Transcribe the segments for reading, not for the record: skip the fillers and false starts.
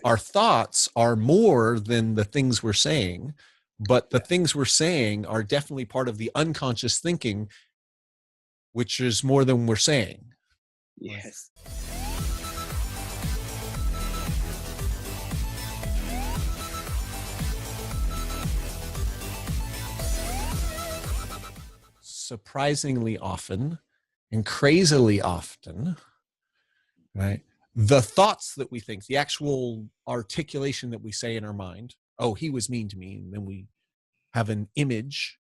our thoughts are more than the things we're saying, but the Yeah. things we're saying are definitely part of the unconscious thinking, which is more than we're saying. Right. Yes. Surprisingly often and crazily often, right? The thoughts that we think, the actual articulation that we say in our mind, oh, he was mean to me. And then we have an image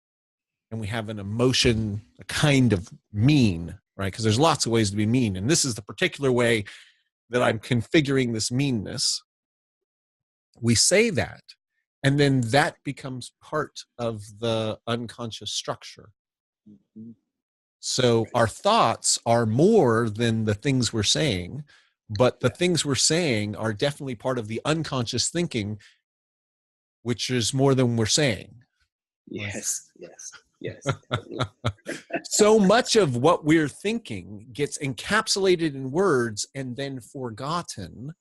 and we have an emotion, a kind of mean, right? Because there's lots of ways to be mean. And this is the particular way that I'm configuring this meanness. We say that, and then that becomes part of the unconscious structure. Mhm. So our thoughts are more than the things we're saying, but the Yeah. things we're saying are definitely part of the unconscious thinking, which is more than we're saying. Right. Yes. Yes. Yes. Totally. So much of what we're thinking gets encapsulated in words and then forgotten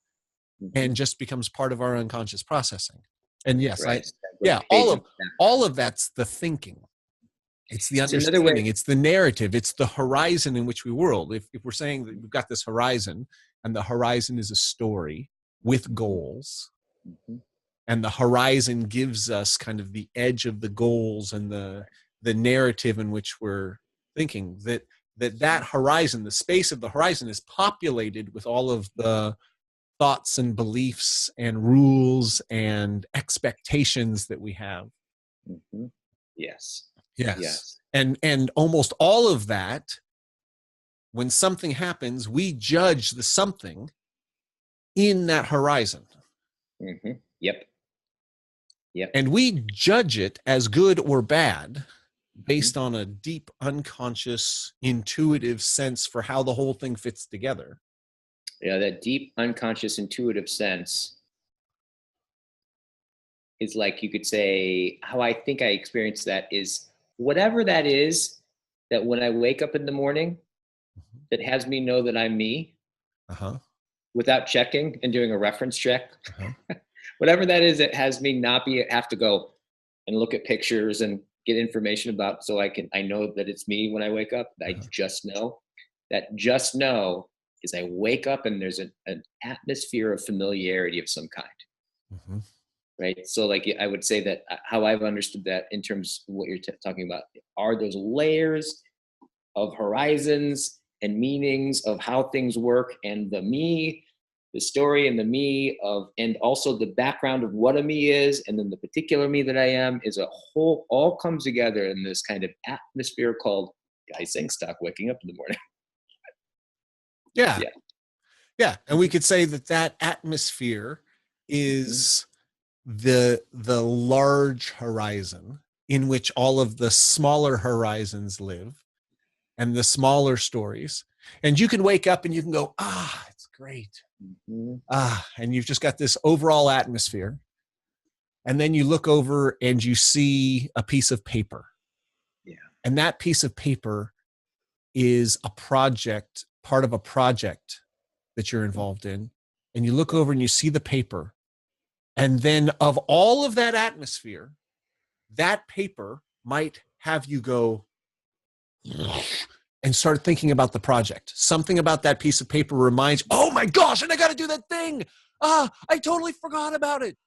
Mhm. and just becomes part of our unconscious processing. And yes, Right. yeah, Fades into that. all of that's the thinking. It's the It's another way. understanding, it's the narrative, it's the horizon in which we whirl. If we're saying that we've got this horizon, and the horizon is a story with goals, Mhm. and the horizon gives us kind of the edge of the goals and the narrative in which we're thinking, that horizon, the space of the horizon, is populated with all of the thoughts and beliefs and rules and expectations that we have. Mhm. Yes. Yes. Yes. And almost all of that, when something happens, we judge the something in that horizon. Yep. Yep. And we judge it as good or bad Mhm. based on a deep, unconscious, intuitive sense for how the whole thing fits together. Yeah, that deep, unconscious, intuitive sense is, like, you could say, how I think I experience that is whatever that is, that when I wake up in the morning, that has me know that I'm me Uh-huh. without checking and doing a reference check. Uh-huh. Whatever that is, that has me not have to go and look at pictures and get information about, so I know that it's me when I wake up. I Uh-huh. just know that. Just know is I wake up and there's an atmosphere of familiarity of some kind. Mm-hmm. Right. So, like, I would say that how I've understood that in terms of what you're talking about are those layers of horizons and meanings of how things work, and the me, the story, and the me of, and also the background of what a me is, and then the particular me that I am is a whole, all comes together in this kind of atmosphere called Guy Singstock waking up in the morning. Yeah. Yeah. Yeah. And we could say that atmosphere Mhm. is the large horizon in which all of the smaller horizons live, and the smaller stories. And you can wake up and you can go, it's great. Mhm. And you've just got this overall atmosphere. And then you look over and you see a piece of paper. Yeah. And that piece of paper is a project, part of a project that you're involved in. And you look over and you see the paper. And then, of all of that atmosphere, that paper might have you go and start thinking about the project. Something about that piece of paper reminds, oh my gosh, and I got to do that thing. I totally forgot about it.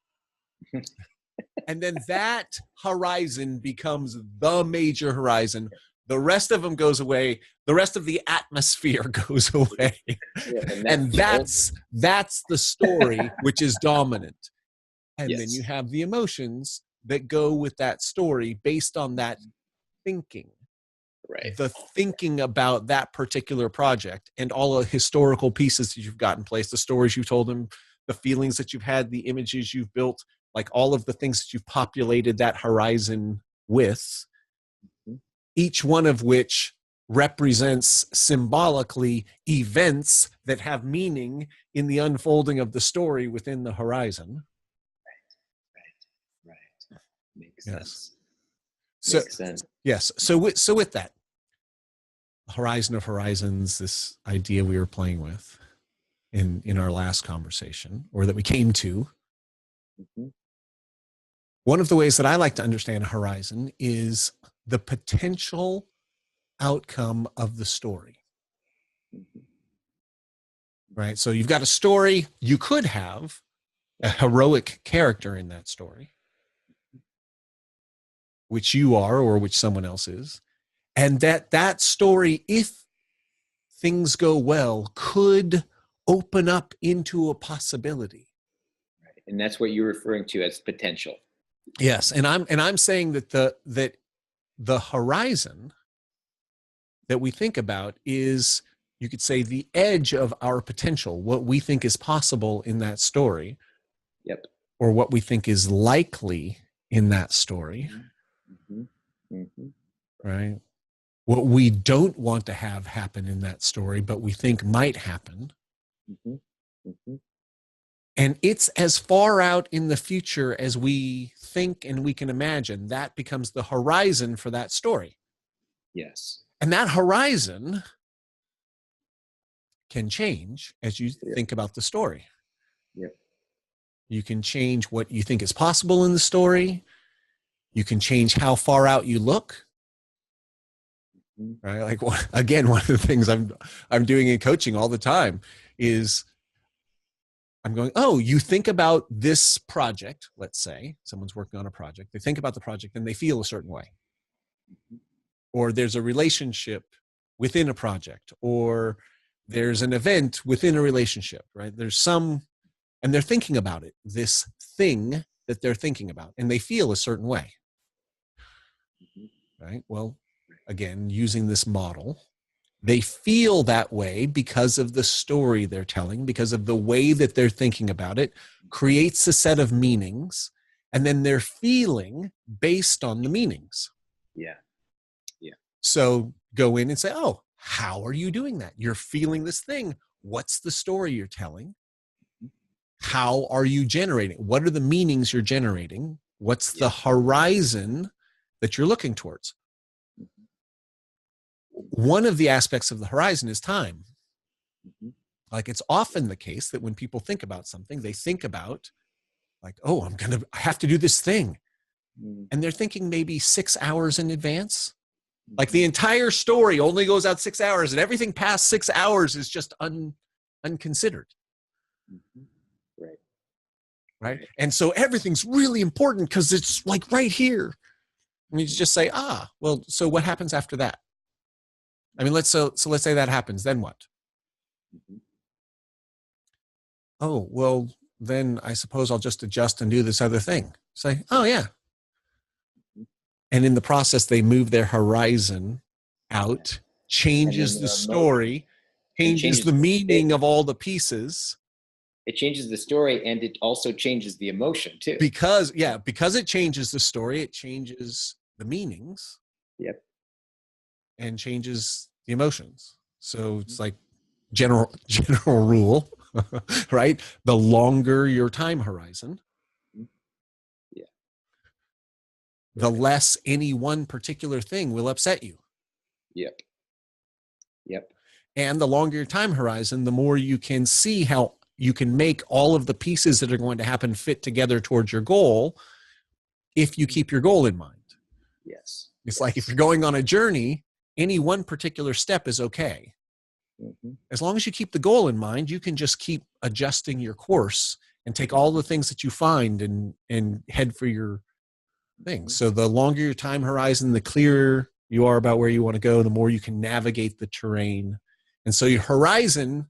And then that horizon becomes the major horizon. The rest of them goes away. The rest of the atmosphere goes away. Yeah, and that's And the old. that's the story which is dominant. And then you Yes. have the emotions that go with that story based on that thinking. Right. The thinking about that particular project and all the historical pieces that you've got in place, the stories you've told them, the feelings that you've had, the images you've built, like all of the things that you've populated that horizon with, Mhm. each one of which represents symbolically events that have meaning in the unfolding of the story within the horizon. Right. Right. Makes Yes. sense. So, Makes sense. yes. So with that, horizon of horizons, this idea we were playing with, in our last conversation, or that we came to. Mm-hmm. One of the ways that I like to understand a horizon is the potential outcome of the story. Mm-hmm. Right? So you've got a story. You could have a heroic character in that story, which you are or which someone else is. And that story, if things go well, could open up into a possibility. Right. And that's what you're referring to as potential. Yes. And I'm saying that the horizon that we think about is, you could say, the edge of our potential, what we think is possible in that story. Yep. Or what we think is likely in that story. Mm-hmm. Mm-hmm. Right? What we don't want to have happen in that story, but we think might happen. Mm-hmm. Mm-hmm. And it's as far out in the future as we think and we can imagine. That becomes the horizon for that story. Yes. And that horizon can change as you think about the story. Yep. You can change what you think is possible in the story. You can change how far out you look. Right? Like, again, one of the things I'm doing in coaching all the time is I'm going, oh, you think about this project. Let's say someone's working on a project. They think about the project and they feel a certain way. Or there's a relationship within a project, or there's an event within a relationship, right? And they're thinking about it, this thing that they're thinking about, and they feel a certain way. Right? Well, again, using this model, they feel that way because of the story they're telling, because of the way that they're thinking about it, creates a set of meanings, and then they're feeling based on the meanings. Yeah. Yeah. So go in and say, oh, how are you doing that? You're feeling this thing. What's the story you're telling? How are you generating? What are the meanings you're generating? What's the horizon that you're looking towards? One of the aspects of the horizon is time. Like, it's often the case that when people think about something, they think about, like, oh, I have to do this thing. And they're thinking maybe 6 hours in advance. Like, the entire story only goes out 6 hours, and everything past 6 hours is just unconsidered. Right. And so everything's really important because it's like right here. And you just say, well, so what happens after that? I mean, let's say that happens, then what? Oh, well, then I suppose I'll just adjust and do this other thing. Say, oh yeah. And in the process, they move their horizon out, changes the story, changes the meaning of all the pieces. It changes the story, and it also changes the emotion too. Because it changes the story, it changes the meanings. Yep. And changes the emotions. So it's like general rule, right? The longer your time horizon, the less any one particular thing will upset you. Yep. And the longer your time horizon, the more you can see how you can make all of the pieces that are going to happen fit together towards your goal if you keep your goal in mind. Yes. It's like if you're going on a journey, any one particular step is okay. As long as you keep the goal in mind, you can just keep adjusting your course and take all the things that you find and head for your things. So the longer your time horizon, the clearer you are about where you want to go, the more you can navigate the terrain. And so your horizon,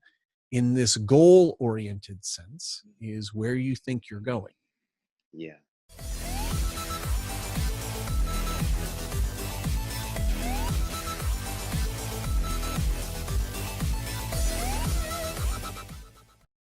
in this goal-oriented sense, is where you think you're going. Yeah.